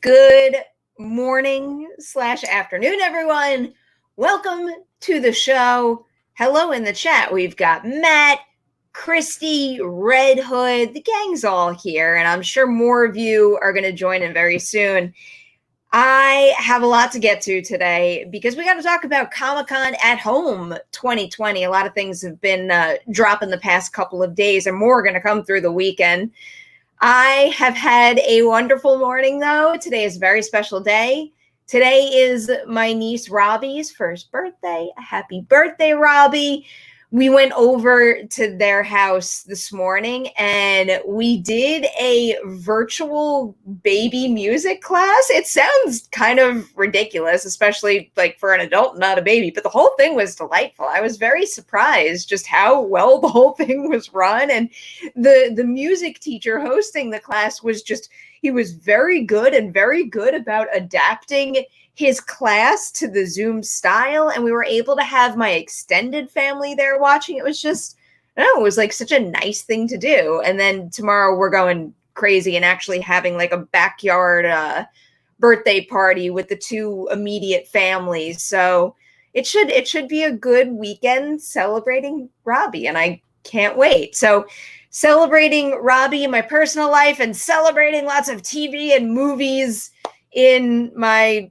Good morning / afternoon, everyone. Welcome to the show. Hello in the chat. We've got Matt, Christy, Red Hood. The gang's all here, and I'm sure more of you are going to join in very soon. I have a lot to get to today because we got to talk about Comic-Con at Home 2020. A lot of things have been dropping the past couple of days, and more are going to come through the weekend. I have had a wonderful morning, though. Today is a very special day. Today is my niece Robbie's first birthday. Happy birthday, Robbie. We went over to their house this morning and we did a virtual baby music class. It sounds kind of ridiculous, especially like for an adult, not a baby, but the whole thing was delightful. I was very surprised just how well the whole thing was run. And the music teacher hosting the class was he was very good about adapting his class to the Zoom style, and we were able to have my extended family there watching. It was just, I don't know, it was like such a nice thing to do. And then tomorrow we're going crazy and actually having like a backyard birthday party with the two immediate families. So it should be a good weekend celebrating Robbie, and I can't wait. So celebrating Robbie in my personal life and celebrating lots of TV and movies in my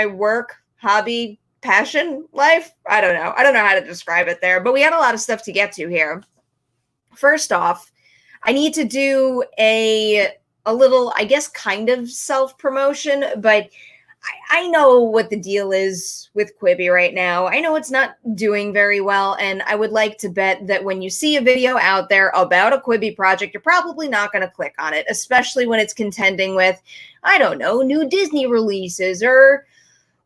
work, hobby, passion life. I don't know how to describe it there, but we had a lot of stuff to get to here. First off, I need to do a little, I guess, kind of self-promotion, but I know what the deal is with Quibi right now. I know it's not doing very well, and I would like to bet that when you see a video out there about a Quibi project, you're probably not going to click on it, especially when it's contending with, I don't know, new Disney releases or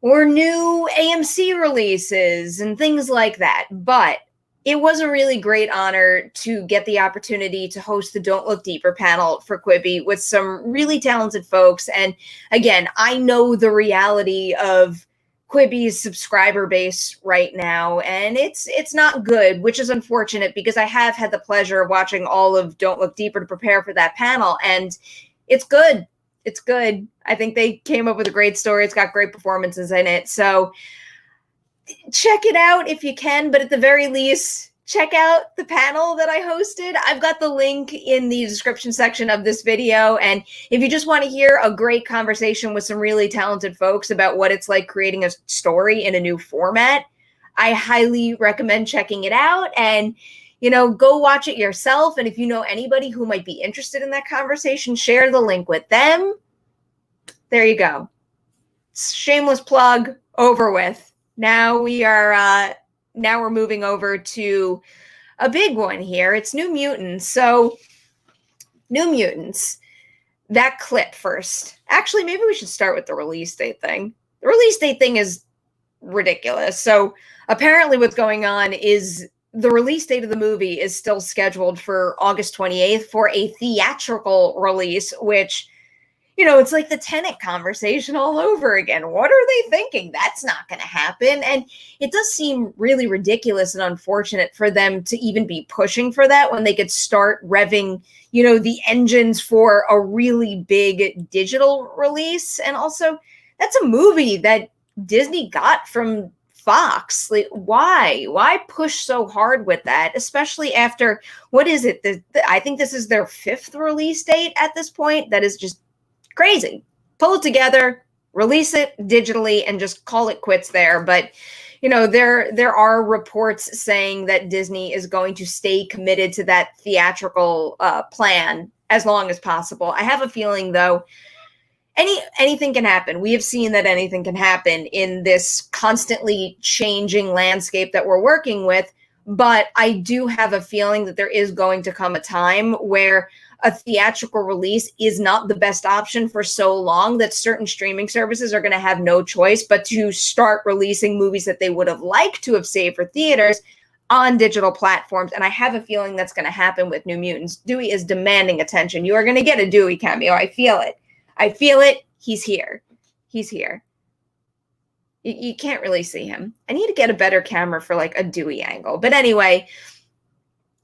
new AMC releases and things like that. But it was a really great honor to get the opportunity to host the Don't Look Deeper panel for Quibi with some really talented folks. And again, I know the reality of Quibi's subscriber base right now, and it's not good, which is unfortunate because I have had the pleasure of watching all of Don't Look Deeper to prepare for that panel, and it's good. It's good. I think they came up with a great story. It's got great performances in it. So check it out if you can, but at the very least, check out the panel that I hosted. I've got the link in the description section of this video. And if you just want to hear a great conversation with some really talented folks about what it's like creating a story in a new format, I highly recommend checking it out. And go watch it yourself. And if you know anybody who might be interested in that conversation, share the link with them. There you go. Shameless plug over with. Now we're moving over to a big one here. It's New Mutants. So New Mutants, that clip first. Actually, maybe we should start with the release date thing. The release date thing is ridiculous. So apparently what's going on is the release date of the movie is still scheduled for August 28th for a theatrical release, which, it's like the Tenet conversation all over again. What are they thinking? That's not going to happen. And it does seem really ridiculous and unfortunate for them to even be pushing for that when they could start revving, the engines for a really big digital release. And also, that's a movie that Disney got from Fox. Like, why push so hard with that, especially after, what is it? I think this is their 5th release date at this point. That is just crazy. Pull it together, release it digitally, and just call it quits there. But there are reports saying that Disney is going to stay committed to that theatrical plan as long as possible. I have a feeling, though, anything can happen. We have seen that anything can happen in this constantly changing landscape that we're working with. But I do have a feeling that there is going to come a time where a theatrical release is not the best option for so long that certain streaming services are going to have no choice but to start releasing movies that they would have liked to have saved for theaters on digital platforms. And I have a feeling that's going to happen with New Mutants. Dewey is demanding attention. You are going to get a Dewey cameo. I feel it. He's here. You can't really see him. I need to get a better camera for like a Dewey angle. But anyway,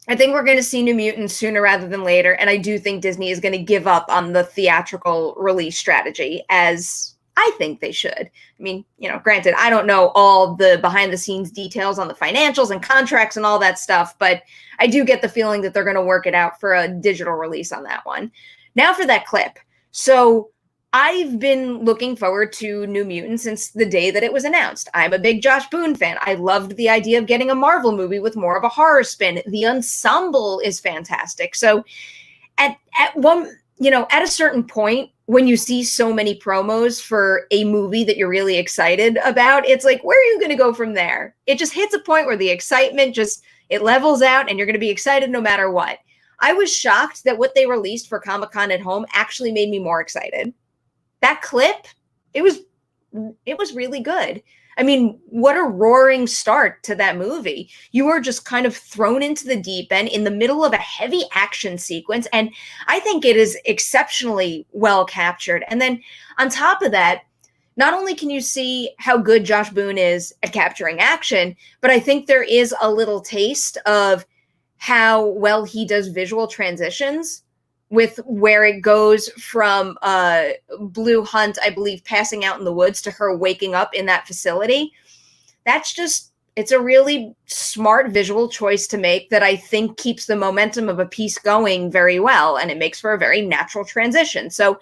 I think we're going to see New Mutants sooner rather than later, and I do think Disney is going to give up on the theatrical release strategy, as I think they should. I mean, granted, I don't know all the behind-the-scenes details on the financials and contracts and all that stuff, but I do get the feeling that they're going to work it out for a digital release on that one. Now for that clip. So I've been looking forward to New Mutants since the day that it was announced. I'm a big Josh Boone fan. I loved the idea of getting a Marvel movie with more of a horror spin. The ensemble is fantastic. So at a certain point, when you see so many promos for a movie that you're really excited about, it's like, where are you going to go from there? It just hits a point where the excitement it levels out and you're going to be excited no matter what. I was shocked that what they released for Comic-Con at Home actually made me more excited. That clip, it was really good. I mean, what a roaring start to that movie. You were just kind of thrown into the deep end in the middle of a heavy action sequence, and I think it is exceptionally well captured. And then on top of that, not only can you see how good Josh Boone is at capturing action, but I think there is a little taste of how well he does visual transitions, with where it goes from Blue Hunt, I believe, passing out in the woods to her waking up in that facility. It's a really smart visual choice to make that I think keeps the momentum of a piece going very well, and it makes for a very natural transition. So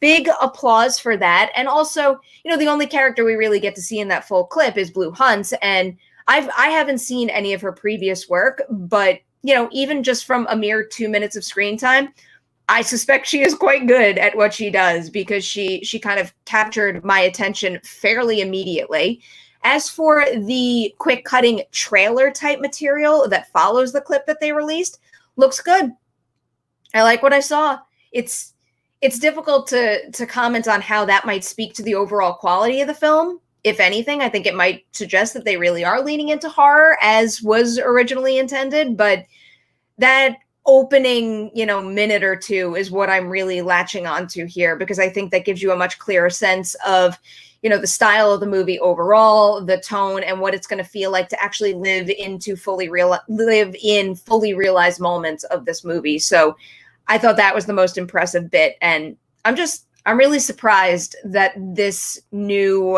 big applause for that. And also, the only character we really get to see in that full clip is Blue Hunt, and I haven't seen any of her previous work, but even just from a mere 2 minutes of screen time, I suspect she is quite good at what she does, because she kind of captured my attention fairly immediately. As for the quick cutting trailer type material that follows the clip that they released, looks good. I like what I saw. It's difficult to comment on how that might speak to the overall quality of the film. If anything, I think it might suggest that they really are leaning into horror as was originally intended, but that opening, minute or two is what I'm really latching onto here, because I think that gives you a much clearer sense of, the style of the movie overall, the tone, and what it's going to feel like to actually live in fully realized moments of this movie. So I thought that was the most impressive bit, and I'm really surprised that this new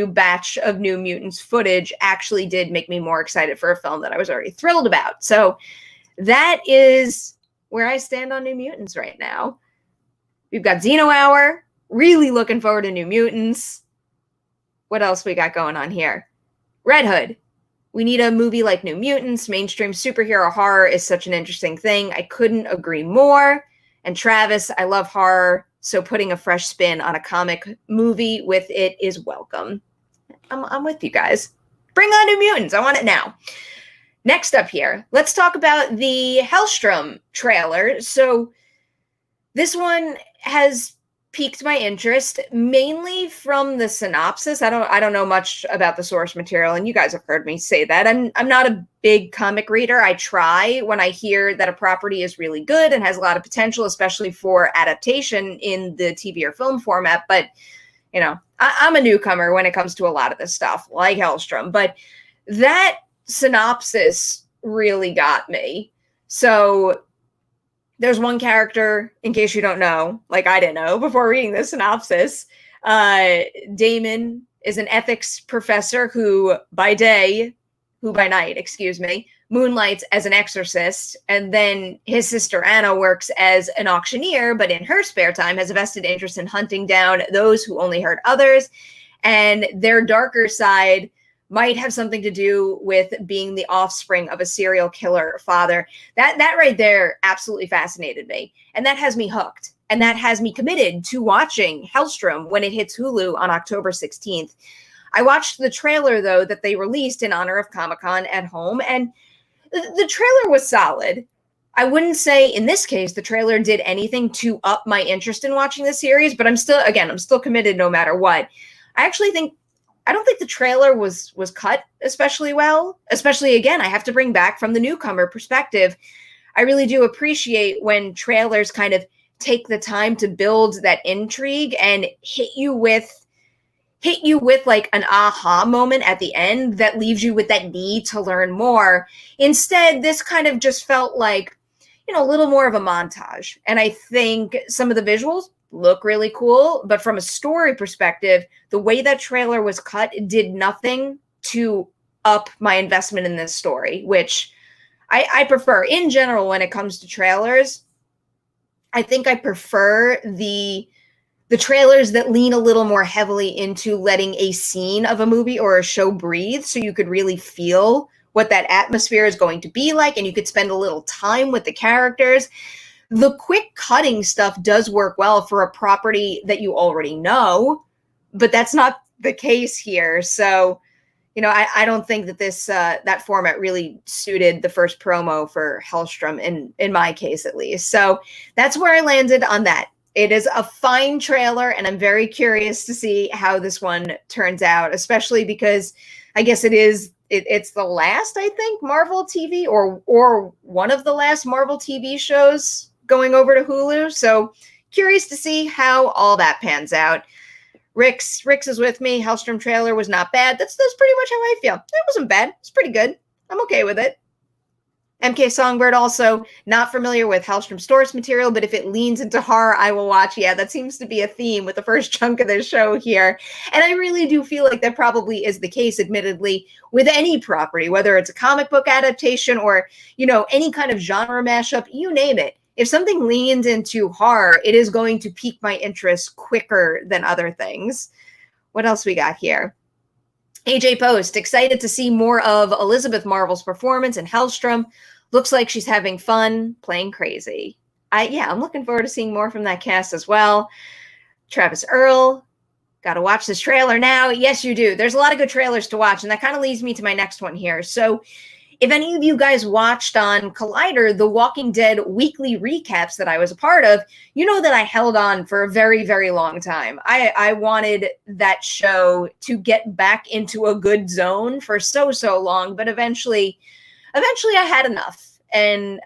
batch of New Mutants footage actually did make me more excited for a film that I was already thrilled about. So that is where I stand on New Mutants right now. We've got Xeno Hour. Really looking forward to New Mutants. What else we got going on here? Red Hood. We need a movie like New Mutants. Mainstream superhero horror is such an interesting thing. I couldn't agree more. And Travis, I love horror, so putting a fresh spin on a comic movie with it is welcome. I'm with you guys. Bring on New Mutants. I want it now. Next up here, let's talk about the Hellstrom trailer. So this one has piqued my interest, mainly from the synopsis. I don't know much about the source material, and you guys have heard me say that. I'm not a big comic reader. I try when I hear that a property is really good and has a lot of potential, especially for adaptation in the TV or film format. But, I'm a newcomer when it comes to a lot of this stuff, like Hellstrom. But that synopsis really got me. So there's one character, in case you don't know, like I didn't know before reading the synopsis. Damon is an ethics professor who by night, moonlights as an exorcist. And then his sister Anna works as an auctioneer, but in her spare time has a vested interest in hunting down those who only hurt others. And their darker side might have something to do with being the offspring of a serial killer father. That right there absolutely fascinated me. And that has me hooked. And that has me committed to watching Hellstrom when it hits Hulu on October 16th. I watched the trailer, though, that they released in honor of Comic-Con at Home, and the trailer was solid. I wouldn't say, in this case, the trailer did anything to up my interest in watching the series, but I'm still committed no matter what. I don't think the trailer was cut especially well, especially, again, I have to bring back from the newcomer perspective. I really do appreciate when trailers kind of take the time to build that intrigue and hit you with hit you with like an aha moment at the end that leaves you with that need to learn more. Instead, this kind of just felt like, a little more of a montage. And I think some of the visuals look really cool, but from a story perspective, the way that trailer was cut did nothing to up my investment in this story, which I prefer in general when it comes to trailers. I think I prefer the trailers that lean a little more heavily into letting a scene of a movie or a show breathe so you could really feel what that atmosphere is going to be like, and you could spend a little time with the characters. The quick cutting stuff does work well for a property that you already know, but that's not the case here. So, I don't think that this that format really suited the first promo for Hellstrom, in my case at least. So that's where I landed on that. It is a fine trailer, and I'm very curious to see how this one turns out, especially because I guess it's the last, I think, Marvel TV or one of the last Marvel TV shows going over to Hulu. So curious to see how all that pans out. Rix is with me. Hellstrom trailer was not bad. That's pretty much how I feel. It wasn't bad. It's pretty good. I'm okay with it. MK Songbird, also not familiar with Hellstrom source material, but if it leans into horror, I will watch. Yeah, that seems to be a theme with the first chunk of this show here. And I really do feel like that probably is the case, admittedly, with any property, whether it's a comic book adaptation or, any kind of genre mashup, you name it. If something leans into horror, it is going to pique my interest quicker than other things. What else we got here? AJ Post, excited to see more of Elizabeth Marvel's performance in Hellstrom. Looks like she's having fun, playing crazy. I'm looking forward to seeing more from that cast as well. Travis Earl, got to watch this trailer now. Yes, you do. There's a lot of good trailers to watch, and that kind of leads me to my next one here. So if any of you guys watched on Collider the Walking Dead weekly recaps that I was a part of, you know that I held on for a very, very long time. I wanted that show to get back into a good zone for so long, but eventually I had enough. And,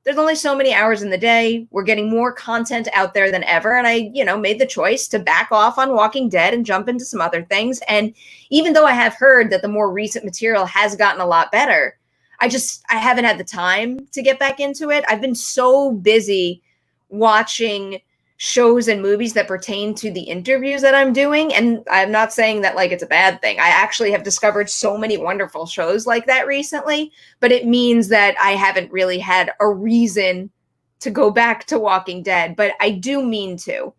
there's only so many hours in the day. We're getting more content out there than ever. And I, made the choice to back off on Walking Dead and jump into some other things. And even though I have heard that the more recent material has gotten a lot better, I haven't had the time to get back into it. I've been so busy watching shows and movies that pertain to the interviews that I'm doing. And I'm not saying that like it's a bad thing. I actually have discovered so many wonderful shows like that recently, but it means that I haven't really had a reason to go back to Walking Dead, but I do mean to.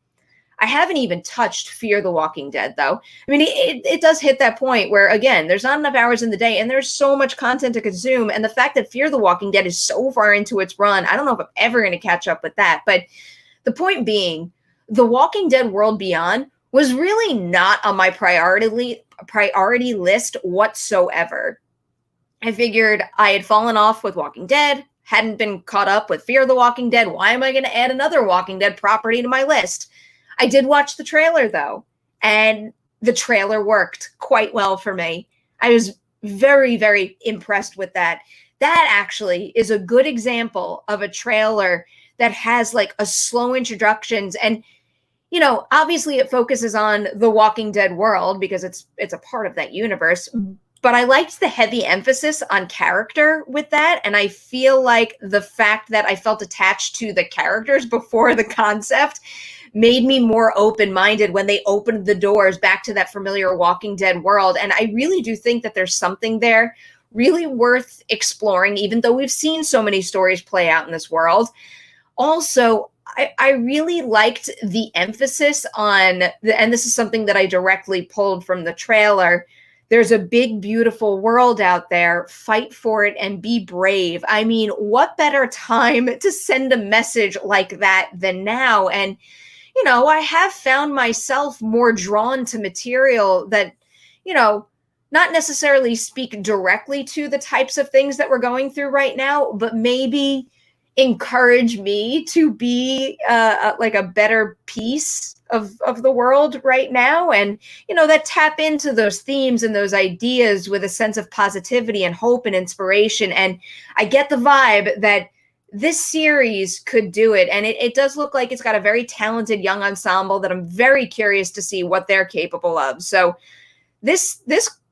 I haven't even touched Fear the Walking Dead, though. I mean, it does hit that point where, again, there's not enough hours in the day and there's so much content to consume. And the fact that Fear the Walking Dead is so far into its run, I don't know if I'm ever going to catch up with that. But the point being, The Walking Dead World Beyond was really not on my priority list whatsoever. I figured I had fallen off with Walking Dead, hadn't been caught up with Fear the Walking Dead. Why am I going to add another Walking Dead property to my list? I did watch the trailer, though, and the trailer worked quite well for me. I was very, very impressed with that. That actually is a good example of a trailer that has like a slow introductions. And, obviously it focuses on the Walking Dead world because it's a part of that universe. But I liked the heavy emphasis on character with that. And I feel like the fact that I felt attached to the characters before the concept made me more open-minded when they opened the doors back to that familiar Walking Dead world. And I really do think that there's something there really worth exploring, even though we've seen so many stories play out in this world. Also, I really liked the emphasis on, and this is something that I directly pulled from the trailer, there's a big, beautiful world out there. Fight for it and be brave. I mean, what better time to send a message like that than now? And, I have found myself more drawn to material that, not necessarily speak directly to the types of things that we're going through right now, but maybe encourage me to be like a better piece of the world right now. And, that tap into those themes and those ideas with a sense of positivity and hope and inspiration. And I get the vibe that this series could do it. And it does look like it's got a very talented young ensemble that I'm very curious to see what they're capable of. So this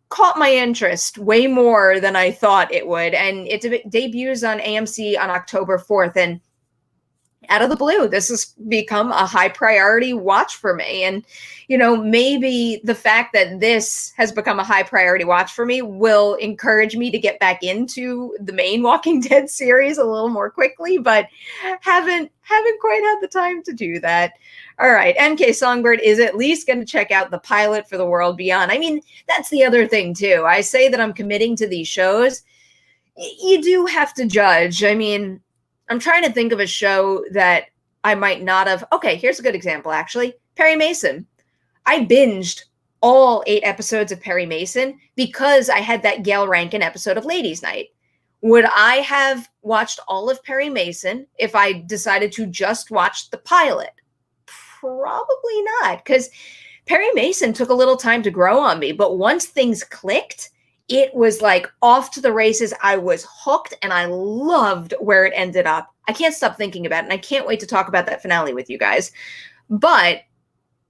caught my interest way more than I thought it would. And it debuts on AMC on October 4th. And out of the blue, this has become a high priority watch for me. And, you know, maybe the fact that this has become a high priority watch for me will encourage me to get back into the main Walking Dead series a little more quickly, but haven't quite had the time to do that. All right, MK Songbird is at least going to check out the pilot for The World Beyond. I mean, that's the other thing too. I say that I'm committing to these shows. You do have to judge. I mean, I'm trying to think of a show that I might not have. Okay, here's a good example, actually. Perry Mason. I binged all 8 episodes of Perry Mason because I had that Gail Rankin episode of Ladies' Night. Would I have watched all of Perry Mason if I decided to just watch the pilot? Probably not, because Perry Mason took a little time to grow on me. But once things clicked, it was like off to the races. I was hooked and I loved where it ended up. I can't stop thinking about it, and I can't wait to talk about that finale with you guys. But,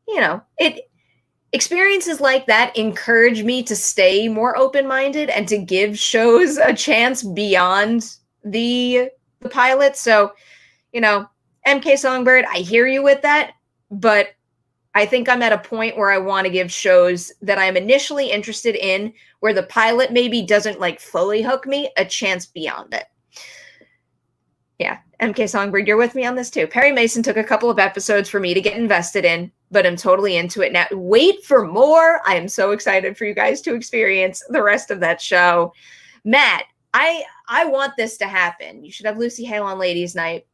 you know, experiences like that encourage me to stay more open-minded and to give shows a chance beyond the pilot. So, you know, MK Songbird, I hear you with that, but I think I'm at a point where I want to give shows that I'm initially interested in, where the pilot maybe doesn't like fully hook me, a chance beyond it. Yeah, MK Songbird, you're with me on this too. Perry Mason took a couple of episodes for me to get invested in, but I'm totally into it now. Wait for more. I am so excited for you guys to experience the rest of that show. Matt, I want this to happen. You should have Lucy Hale on Ladies' Night.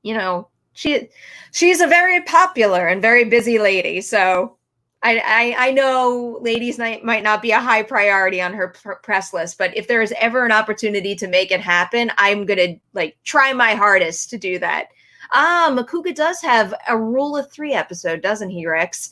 You know, she's a very popular and very busy lady, so I know Ladies' Night might not be a high priority on her press list, but if there is ever an opportunity to make it happen, I'm gonna like try my hardest to do that. Makuga does have a Rule of 3 episode, doesn't he, Rex?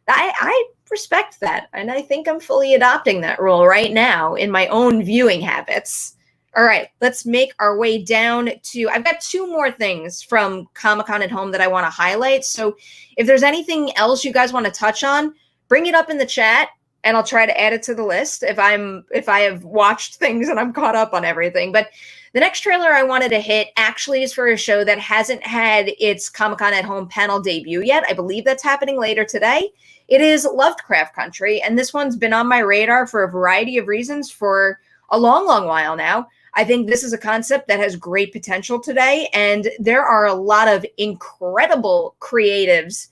I respect that, and I think I'm fully adopting that rule right now in my own viewing habits. All right, let's make our way down to, I've got 2 more things from Comic-Con at Home that I want to highlight. So if there's anything else you guys want to touch on, bring it up in the chat and I'll try to add it to the list if I have watched things and I'm caught up on everything. But the next trailer I wanted to hit actually is for a show that hasn't had its Comic-Con at Home panel debut yet. I believe that's happening later today. It is Lovecraft Country, and this one's been on my radar for a variety of reasons for a long, long while now. I think this is a concept that has great potential today, and there are a lot of incredible creatives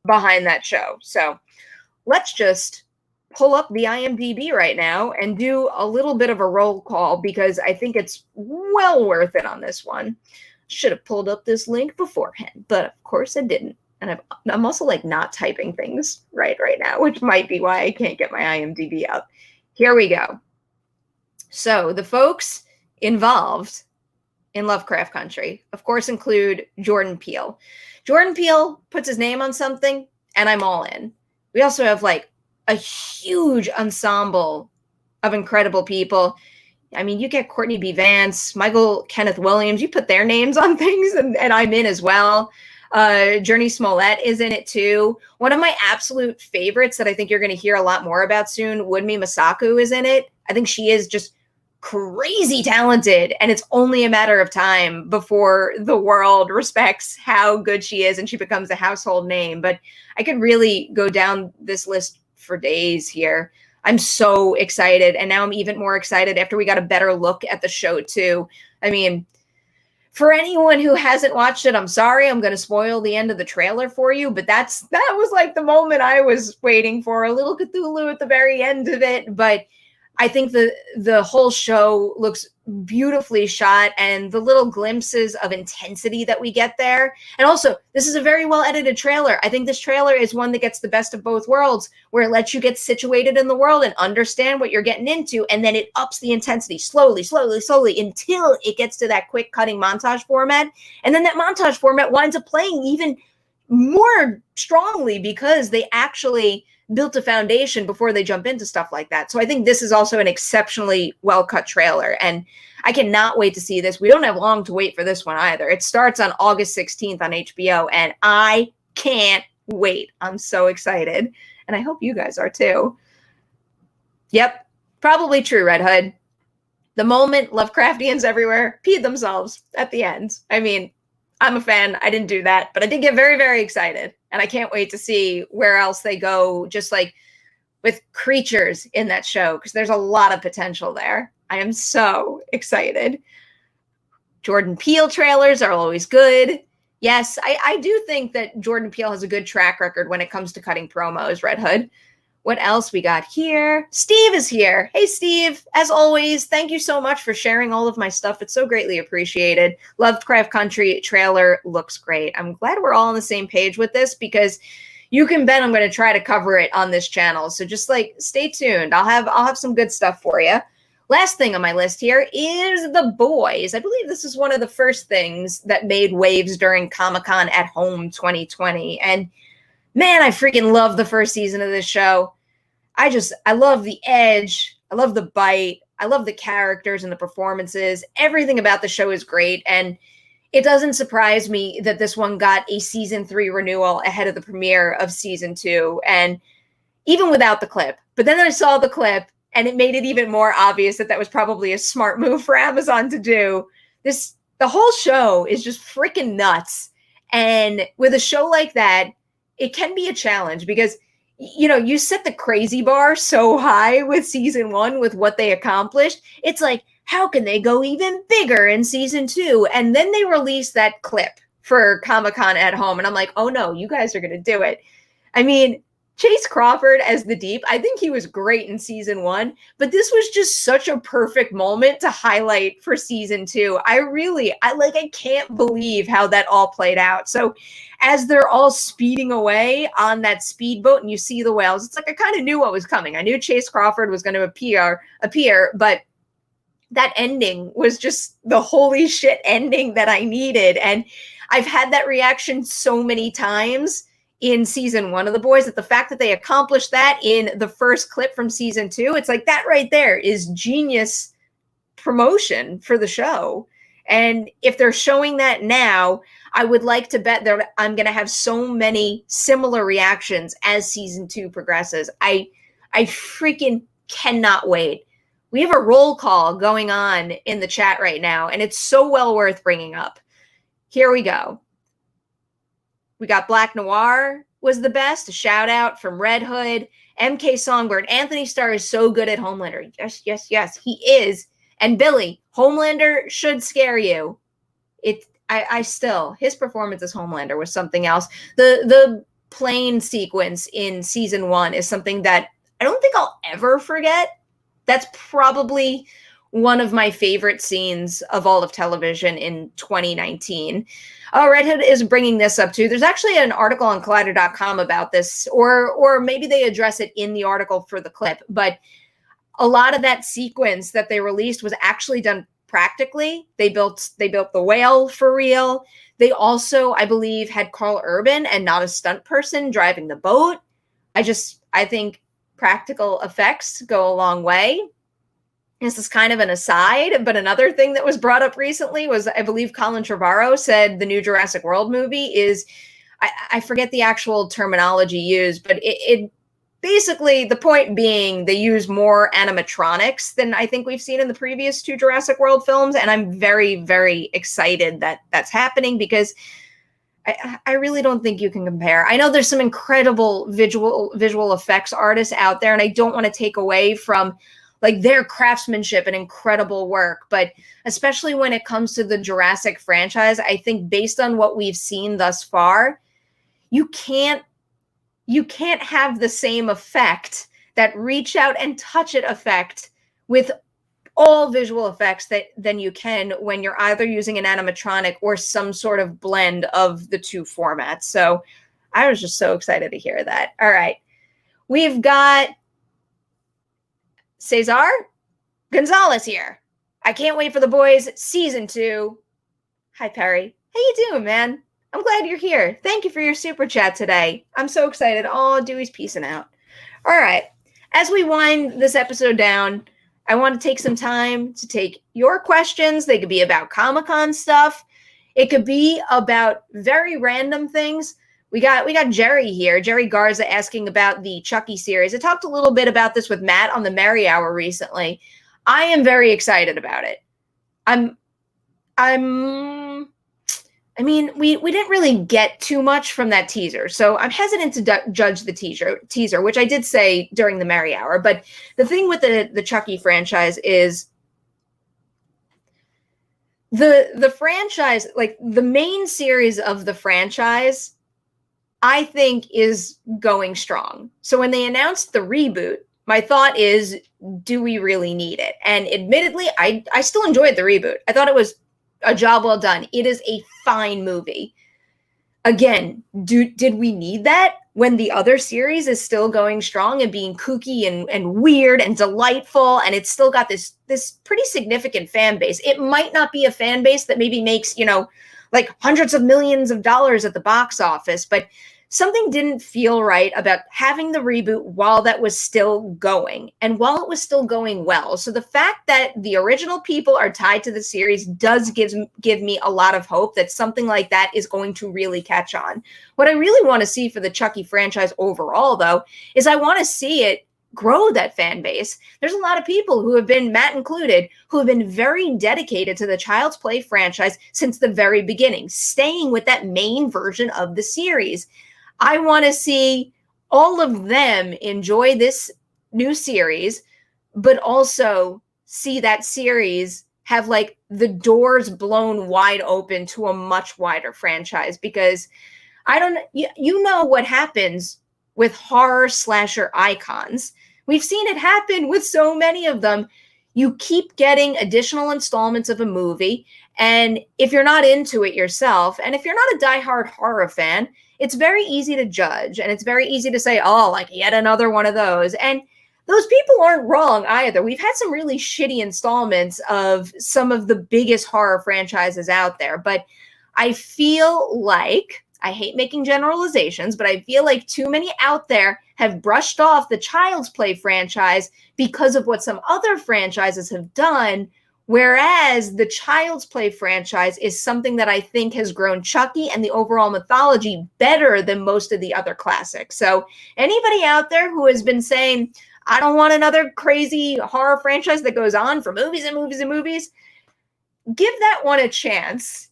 behind that show. So let's just pull up the IMDb right now and do a little bit of a roll call, because I think it's well worth it on this one. Should have pulled up this link beforehand, but of course I didn't. And I'm also like not typing things right now, which might be why I can't get my IMDb up. Here we go. So the folks involved in Lovecraft Country, of course, include Jordan Peele. Jordan Peele puts his name on something, and I'm all in. We also have like a huge ensemble of incredible people. I mean, you get Courtney B. Vance, Michael Kenneth Williams, you put their names on things, and I'm in as well. Journey Smollett is in it too. One of my absolute favorites that I think you're going to hear a lot more about soon, Wunmi Masaku, is in it. I think she is just crazy talented, and it's only a matter of time before the world respects how good she is and she becomes a household name. But I could really go down this list for days here. I'm so excited, and now I'm even more excited after we got a better look at the show too. I mean, for anyone who hasn't watched it, I'm sorry, I'm going to spoil the end of the trailer for you, but that was like the moment I was waiting for, a little Cthulhu at the very end of it. But I think the whole show looks beautifully shot, and the little glimpses of intensity that we get there. And also, this is a very well edited trailer. I think this trailer is one that gets the best of both worlds, where it lets you get situated in the world and understand what you're getting into, and then it ups the intensity slowly until it gets to that quick cutting montage format. And then that montage format winds up playing even more strongly because they actually built a foundation before they jump into stuff like that. So I think this is also an exceptionally well-cut trailer, and I cannot wait to see this. We don't have long to wait for this one either. It starts on August 16th on HBO, and I can't wait. I'm so excited, and I hope you guys are too. Yep, probably true, Red Hood. The moment Lovecraftians everywhere peed themselves at the end. I mean, I'm a fan. I didn't do that, but I did get very, very excited. And I can't wait to see where else they go, just like with creatures in that show, because there's a lot of potential there. I am so excited. Jordan Peele trailers are always good. Yes, I do think that Jordan Peele has a good track record when it comes to cutting promos, Red Hood. What else we got here? Steve is here. Hey, Steve. As always, thank you so much for sharing all of my stuff. It's so greatly appreciated. Lovecraft Country trailer looks great. I'm glad we're all on the same page with this, because you can bet I'm going to try to cover it on this channel. So just like stay tuned. I'll have some good stuff for you. Last thing on my list here is The Boys. I believe this is one of the first things that made waves during Comic-Con at Home 2020. And man, I freaking love the first season of this show. I love the edge. I love the bite. I love the characters and the performances. Everything about the show is great. And it doesn't surprise me that this one got a season 3 renewal ahead of the premiere of season 2. And even without the clip. But then I saw the clip, and it made it even more obvious that that was probably a smart move for Amazon to do. The whole show is just freaking nuts. And with a show like that, it can be a challenge because, you know, you set the crazy bar so high with season 1 with what they accomplished. It's like, how can they go even bigger in season 2? And then they released that clip for Comic-Con at Home. And I'm like, oh no, you guys are going to do it. I mean, Chase Crawford as the Deep, I think he was great in season 1, but this was just such a perfect moment to highlight for season 2. I can't believe how that all played out. So as they're all speeding away on that speedboat and you see the whales, it's like I kind of knew what was coming. I knew Chase Crawford was going to appear, but that ending was just the holy shit ending that I needed. And I've had that reaction so many times in season 1 of The Boys, that the fact that they accomplished that in the first clip from season 2, it's like that right there is genius promotion for the show. And if they're showing that now, I would like to bet that I'm going to have so many similar reactions as season 2 progresses. I freaking cannot wait. We have a roll call going on in the chat right now, and it's so well worth bringing up. Here we go. We got Black Noir was the best. A shout out from Red Hood. MK Songbird. Anthony Starr is so good at Homelander. Yes, yes, yes, he is. And Billy, Homelander should scare you. His performance as Homelander was something else. The plane sequence in season 1 is something that I don't think I'll ever forget. That's probably one of my favorite scenes of all of television in 2019. Red Hood is bringing this up too. There's actually an article on Collider.com about this, or maybe they address it in the article for the clip, but a lot of that sequence that they released was actually done practically. They built the whale for real. They also, I believe, had Carl Urban and not a stunt person driving the boat. I think practical effects go a long way. This is kind of an aside, but another thing that was brought up recently was, I believe Colin Trevorrow said the new Jurassic World movie is, I forget the actual terminology used, but it basically, the point being, they use more animatronics than I think we've seen in the previous 2 Jurassic World films. And I'm very, very excited that that's happening, because I really don't think you can compare. I know there's some incredible visual effects artists out there, and I don't want to take away from like their craftsmanship and incredible work. But especially when it comes to the Jurassic franchise, I think based on what we've seen thus far, you can't have the same effect, that reach out and touch it effect with all visual effects than you can when you're either using an animatronic or some sort of blend of the 2 formats. So I was just so excited to hear that. All right. We've got Cesar Gonzalez here. I can't wait for The Boys season 2. Hi, Perri. How you doing, man? I'm glad you're here. Thank you for your super chat today. I'm so excited. Oh, Dewey's peacing out. All right. As we wind this episode down, I want to take some time to take your questions. They could be about Comic-Con stuff. It could be about very random things. We got Jerry here, Jerry Garza, asking about the Chucky series. I talked a little bit about this with Matt on the Merry Hour recently. I am very excited about it. I mean, we didn't really get too much from that teaser, so I'm hesitant to judge the teaser, which I did say during the Merry Hour. But the thing with the Chucky franchise is the franchise, like the main series of the franchise, I think is going strong. So when they announced the reboot, my thought is, do we really need it? And admittedly, I still enjoyed the reboot. I thought it was a job well done. It is a fine movie. Again, did we need that when the other series is still going strong and being kooky and weird and delightful, and it's still got this pretty significant fan base? It might not be a fan base that maybe makes, like hundreds of millions of dollars at the box office, but something didn't feel right about having the reboot while that was still going and while it was still going well. So the fact that the original people are tied to the series does give me a lot of hope that something like that is going to really catch on. What I really want to see for the Chucky franchise overall, though, is I want to see it grow that fan base. There's a lot of people who have been, Matt included, who have been very dedicated to the Child's Play franchise since the very beginning, staying with that main version of the series. I want to see all of them enjoy this new series, but also see that series have like the doors blown wide open to a much wider franchise, because you know what happens with horror slasher icons. We've seen it happen with so many of them. You keep getting additional installments of a movie, and if you're not into it yourself, and if you're not a diehard horror fan, it's very easy to judge, and it's very easy to say, oh, like yet another one of those. And those people aren't wrong either. We've had some really shitty installments of some of the biggest horror franchises out there, but I feel like, I hate making generalizations, but I feel like too many out there have brushed off the Child's Play franchise because of what some other franchises have done, whereas the Child's Play franchise is something that I think has grown Chucky and the overall mythology better than most of the other classics. So anybody out there who has been saying, I don't want another crazy horror franchise that goes on for movies and movies and movies, give that one a chance.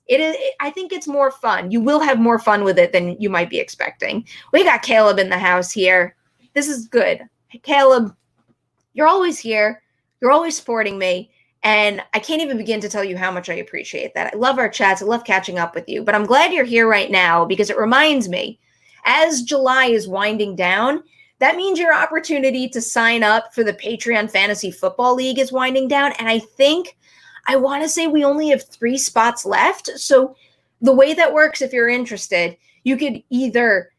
I think it's more fun. You will have more fun with it than you might be expecting. We got Caleb in the house here. This is good. Hey, Caleb, you're always here. You're always supporting me. And I can't even begin to tell you how much I appreciate that. I love our chats. I love catching up with you. But I'm glad you're here right now, because it reminds me, as July is winding down, that means your opportunity to sign up for the Patreon Fantasy Football League is winding down. And I want to say we only have 3 spots left. So the way that works, if you're interested, you could either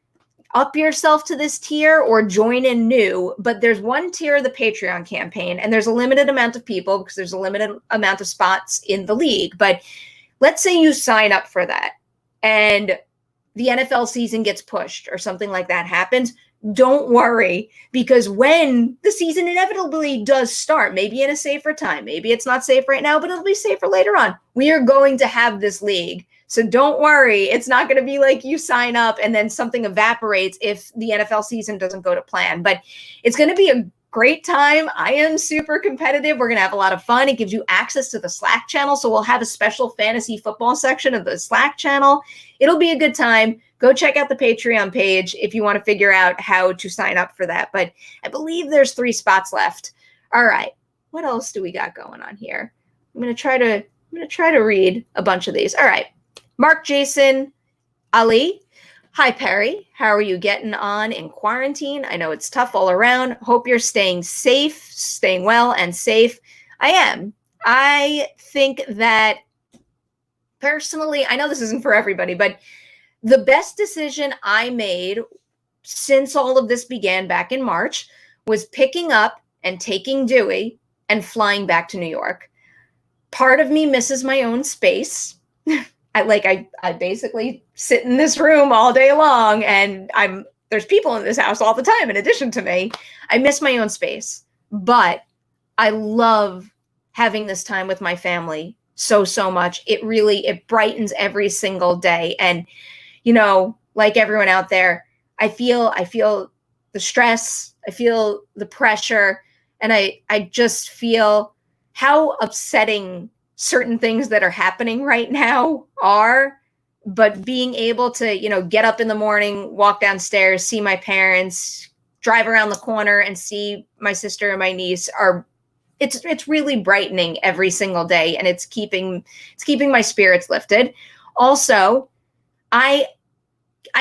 up yourself to this tier or join in new, but there's one tier of the Patreon campaign, and there's a limited amount of people because there's a limited amount of spots in the league. But let's say you sign up for that and the NFL season gets pushed or something like that happens. Don't worry, because when the season inevitably does start, maybe in a safer time, maybe it's not safe right now, but it'll be safer later on, we are going to have this league. So don't worry. It's not going to be like you sign up and then something evaporates if the NFL season doesn't go to plan. But it's going to be a great time. I am super competitive. We're going to have a lot of fun. It gives you access to the Slack channel. So we'll have a special fantasy football section of the Slack channel. It'll be a good time. Go check out the Patreon page if you want to figure out how to sign up for that. But I believe there's 3 spots left. All right. What else do we got going on here? I'm going to try to read a bunch of these. All right. Mark Jason Ali. Hi, Perri. How are you getting on in quarantine? I know it's tough all around. Hope you're staying safe, staying well and safe. I am. I think that personally, I know this isn't for everybody, but the best decision I made since all of this began back in March was picking up and taking Dewey and flying back to New York. Part of me misses my own space. I basically sit in this room all day long, and there's people in this house all the time in addition to me. I miss my own space, but I love having this time with my family so much. It brightens every single day. And, like everyone out there, I feel the stress, I feel the pressure, and I just feel how upsetting certain things that are happening right now are. But being able to, get up in the morning, walk downstairs, see my parents, drive around the corner and see my sister and my niece it's really brightening every single day, and it's keeping my spirits lifted. Also, I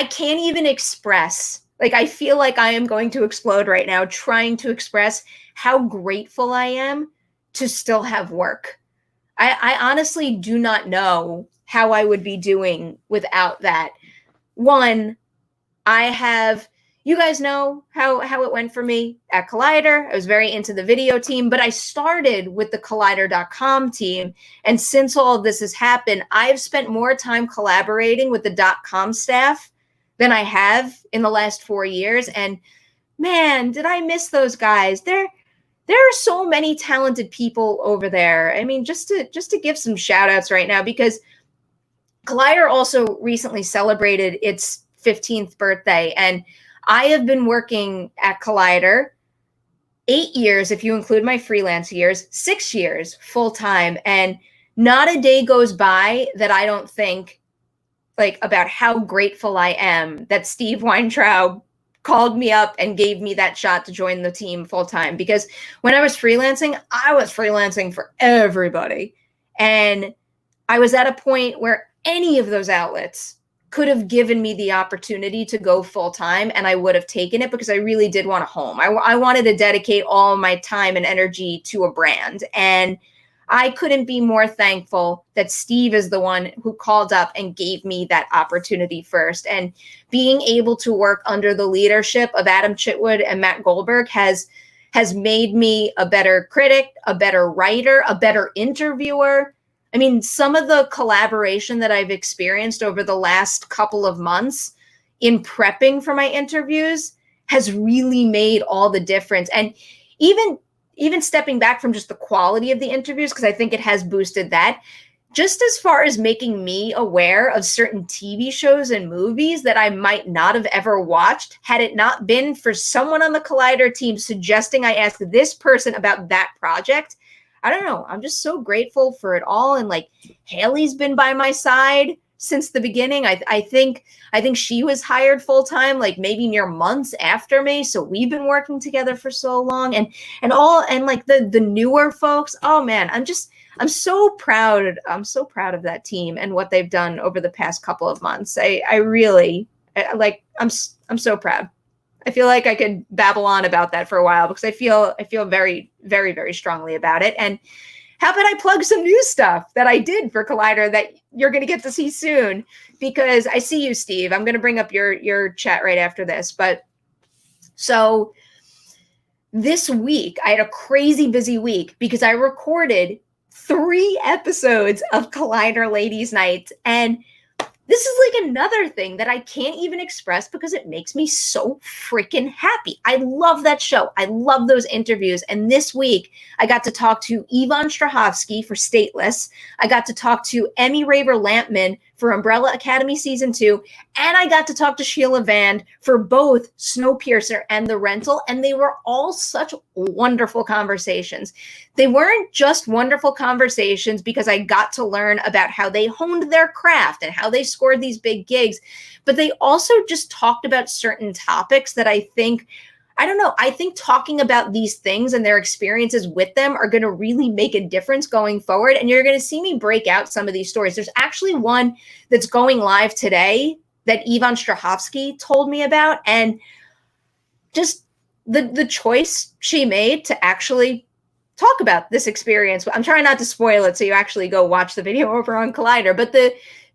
can't even express, I feel like I am going to explode right now trying to express how grateful I am to still have work. I honestly do not know how I would be doing without that. One, you guys know how it went for me at Collider. I was very into the video team, but I started with the Collider.com team. And since all of this has happened, I've spent more time collaborating with the .com staff than I have in the last 4 years. And man, did I miss those guys. There are so many talented people over there. I mean, just to give some shout outs right now, because Collider also recently celebrated its 15th birthday, and I have been working at Collider 8 years, if you include my freelance years, 6 years full time. And not a day goes by that I don't think about how grateful I am that Steve Weintraub called me up and gave me that shot to join the team full time. Because when I was freelancing for everybody. And I was at a point where any of those outlets could have given me the opportunity to go full time, and I would have taken it because I really did want a home. I wanted to dedicate all my time and energy to a brand. And I couldn't be more thankful that Steve is the one who called up and gave me that opportunity first. And being able to work under the leadership of Adam Chitwood and Matt Goldberg has made me a better critic, a better writer, a better interviewer. I mean, some of the collaboration that I've experienced over the last couple of months in prepping for my interviews has really made all the difference. And even stepping back from just the quality of the interviews, because I think it has boosted that, just as far as making me aware of certain TV shows and movies that I might not have ever watched had it not been for someone on the Collider team suggesting I ask this person about that project. I don't know. I'm just so grateful for it all. And Haley's been by my side since the beginning. I think she was hired full time, maybe mere months after me. So we've been working together for so long, and the newer folks. Oh man, I'm so proud. I'm so proud of that team and what they've done over the past couple of months. I'm so proud. I feel like I could babble on about that for a while because I feel very, very, very strongly about it. And how about I plug some new stuff that I did for Collider that you're going to get to see soon? Because I see you, Steve. I'm going to bring up your chat right after this. But so this week, I had a crazy busy week because I recorded 3 episodes of Collider Ladies Night. And this is another thing that I can't even express because it makes me so freaking happy. I love that show. I love those interviews. And this week, I got to talk to Yvonne Strahovski for Stateless. I got to talk to Emmy Raver Lampman for Umbrella Academy Season 2. And I got to talk to Sheila Vand for both Snowpiercer and The Rental. And they were all such wonderful conversations. They weren't just wonderful conversations because I got to learn about how they honed their craft and how they scored these big gigs, but they also just talked about certain topics that I think talking about these things and their experiences with them are going to really make a difference going forward. And you're going to see me break out some of these stories. There's actually one that's going live today that Yvonne Strahovski told me about, and just the choice she made to actually talk about this experience. I'm trying not to spoil it, so you actually go watch the video over on Collider, but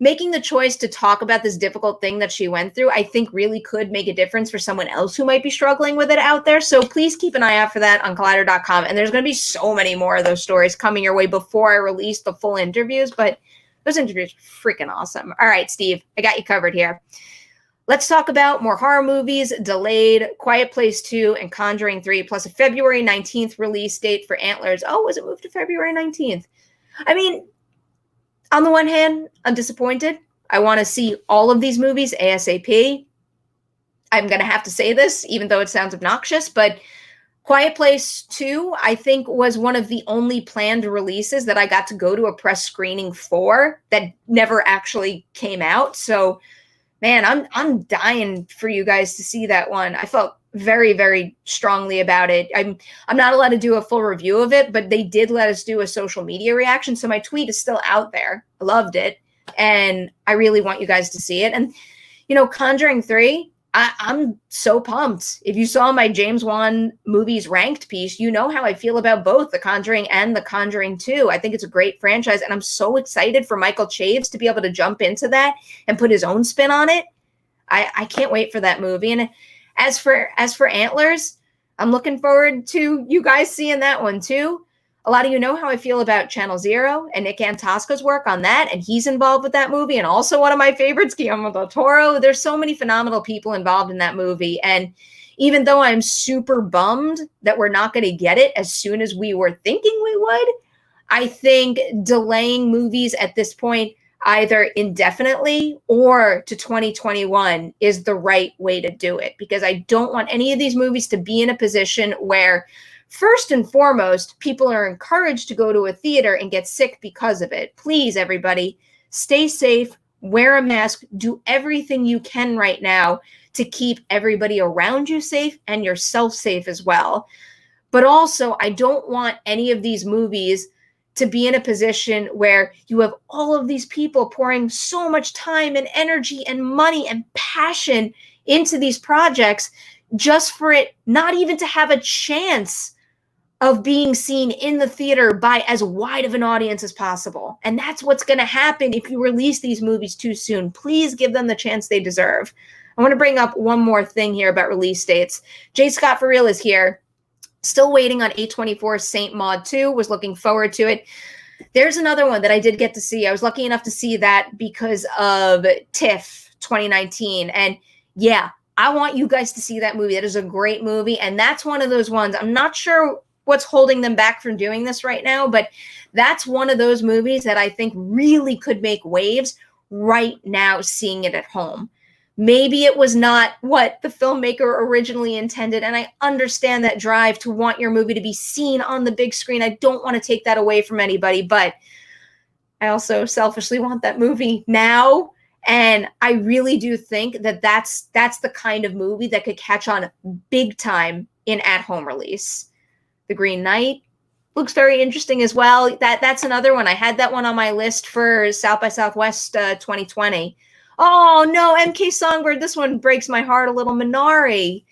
making the choice to talk about this difficult thing that she went through, I think really could make a difference for someone else who might be struggling with it out there. So please keep an eye out for that on Collider.com. And there's going to be so many more of those stories coming your way before I release the full interviews. But Those interviews are freaking awesome. All right, Steve, I got you covered here. Let's talk about more horror movies delayed: Quiet Place 2 and Conjuring 3, plus a February 19th release date for Antlers. Oh, was it moved to February 19th? I mean, on the one hand, I'm disappointed. I want to see all of these movies ASAP. I'm going to have to say this, even though it sounds obnoxious, but Quiet Place 2, I think, was one of the only planned releases that I got to go to a press screening for that never actually came out. So, man, I'm dying for you guys to see that one. I felt very, very strongly about it. I'm not allowed to do a full review of it, but they did let us do a social media reaction. So my tweet is still out there. I loved it. And I really want you guys to see it. And, you know, Conjuring 3, I'm so pumped. If you saw my James Wan movies ranked piece, you know how I feel about both The Conjuring and The Conjuring 2. I think it's a great franchise, and I'm so excited for Michael Chaves to be able to jump into that and put his own spin on it. I can't wait for that movie. And as for Antlers, I'm looking forward to you guys seeing that one too. A lot of you know how I feel about Channel Zero and Nick Antosca's work on that, and he's involved with that movie. And also one of my favorites, Guillermo del Toro. There's so many phenomenal people involved in that movie. And even though I'm super bummed that we're not going to get it as soon as we were thinking we would, I think delaying movies at this point, either indefinitely or to 2021, is the right way to do it, because I don't want any of these movies to be in a position where, first and foremost, people are encouraged to go to a theater and get sick because of it. Please, everybody, stay safe, wear a mask, do everything you can right now to keep everybody around you safe and yourself safe as well. But also, I don't want any of these movies to be in a position where you have all of these people pouring so much time and energy and money and passion into these projects just for it not even to have a chance of being seen in the theater by as wide of an audience as possible. And that's what's going to happen if you release these movies too soon. Please give them the chance they deserve. I want to bring up one more thing here about release dates. J. Scott For Real is here. Still waiting on A24's Saint Maud 2. Was looking forward to it. There's another one that I did get to see. I was lucky enough to see that because of TIFF 2019. And yeah, I want you guys to see that movie. That is a great movie. And that's one of those ones. I'm not sure what's holding them back from doing this right now, but that's one of those movies that I think really could make waves right now seeing it at home. Maybe it was not what the filmmaker originally intended, and I understand that drive to want your movie to be seen on the big screen. I don't want to take that away from anybody, but I also selfishly want that movie now, and I really do think that that's the kind of movie that could catch on big time in at-home release. The Green Knight looks very interesting as well. That's another one. I had that one on my list for South by Southwest 2020. Oh, no, MK Songbird. This one breaks my heart a little. Minari.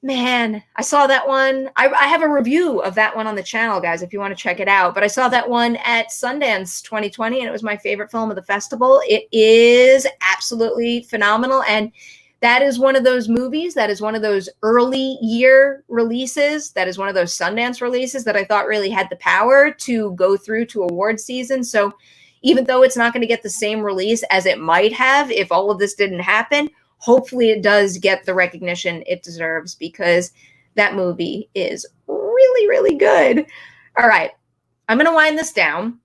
Man, I saw that one. I have a review of that one on the channel, guys, if you want to check it out. But I saw that one at Sundance 2020, and it was my favorite film of the festival. It is absolutely phenomenal. And that is one of those movies, that is one of those early year releases, that is one of those Sundance releases that I thought really had the power to go through to award season. So even though it's not going to get the same release as it might have if all of this didn't happen, hopefully it does get the recognition it deserves, because that movie is really, really good. All right, I'm going to wind this down.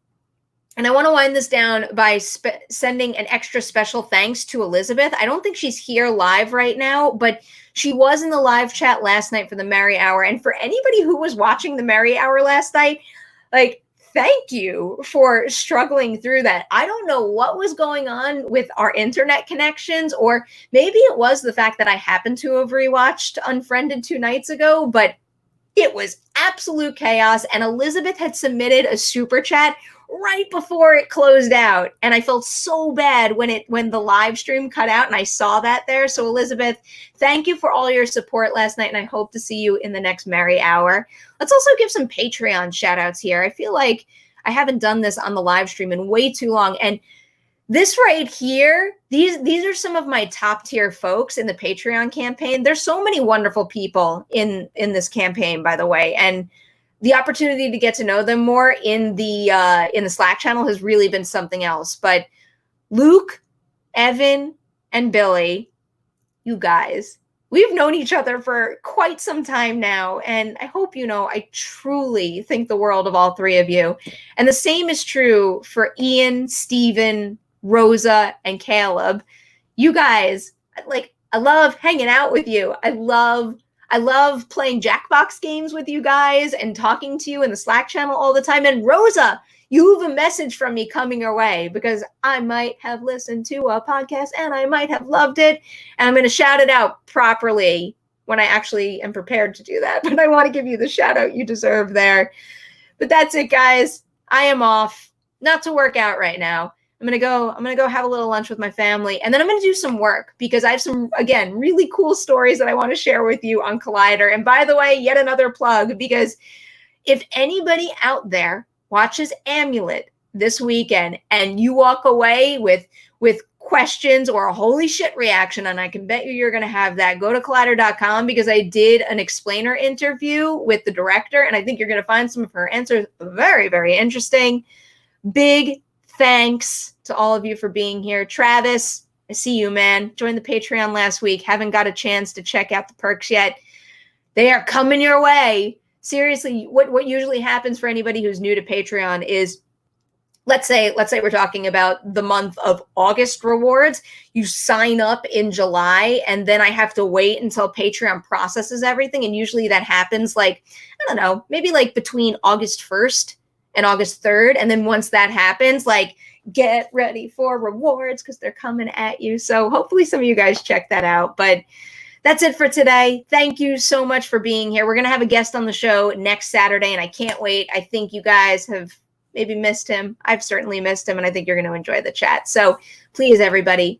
And I want to wind this down by sending an extra special thanks to Elizabeth. I don't think she's here live right now, but she was in the live chat last night for the Merry Hour. And for anybody who was watching the Merry Hour last night, like, thank you for struggling through that. I don't know what was going on with our internet connections, or maybe it was the fact that I happened to have rewatched Unfriended 2 nights ago, but it was absolute chaos. And Elizabeth had submitted a super chat right before it closed out, and I felt so bad when the live stream cut out and I saw that there. So Elizabeth, thank you for all your support last night, and I hope to see you in the next Merry Hour. Let's also give some Patreon shout outs here. I feel like I haven't done this on the live stream in way too long, and this right here, these are some of my top tier folks in the Patreon campaign. There's so many wonderful people in this campaign, by the way, and the opportunity to get to know them more in the Slack channel has really been something else. But Luke, Evan, and Billy, you guys, we've known each other for quite some time now, and I hope you know I truly think the world of all three of you. And the same is true for Ian, Steven, Rosa, and Caleb. You guys, like, I love hanging out with you. I love playing Jackbox games with you guys and talking to you in the Slack channel all the time. And Rosa, you have a message from me coming your way because I might have listened to a podcast and I might have loved it. And I'm going to shout it out properly when I actually am prepared to do that. But I want to give you the shout out you deserve there. But that's it, guys. I am off. Not to work out right now. I'm gonna go have a little lunch with my family, and then I'm gonna do some work because I have some, again, really cool stories that I want to share with you on Collider. And by the way, yet another plug, because if anybody out there watches Amulet this weekend and you walk away with questions or a holy shit reaction, and I can bet you're going to have that, go to collider.com because I did an explainer interview with the director, and I think you're going to find some of her answers very, very interesting. Big thanks to all of you for being here. Travis, I see you, man. Joined the Patreon last week. Haven't got a chance to check out the perks yet. They are coming your way. Seriously, what usually happens for anybody who's new to Patreon is, let's say we're talking about the month of August rewards. You sign up in July, and then I have to wait until Patreon processes everything. And usually that happens, like, I don't know, maybe like between August 1st and August 3rd. And then once that happens, like, get ready for rewards because they're coming at you. So hopefully some of you guys check that out. But that's it for today. Thank you so much for being here. We're going to have a guest on the show next Saturday, and I can't wait. I think you guys have maybe missed him. I've certainly missed him, and I think you're going to enjoy the chat. So please, everybody,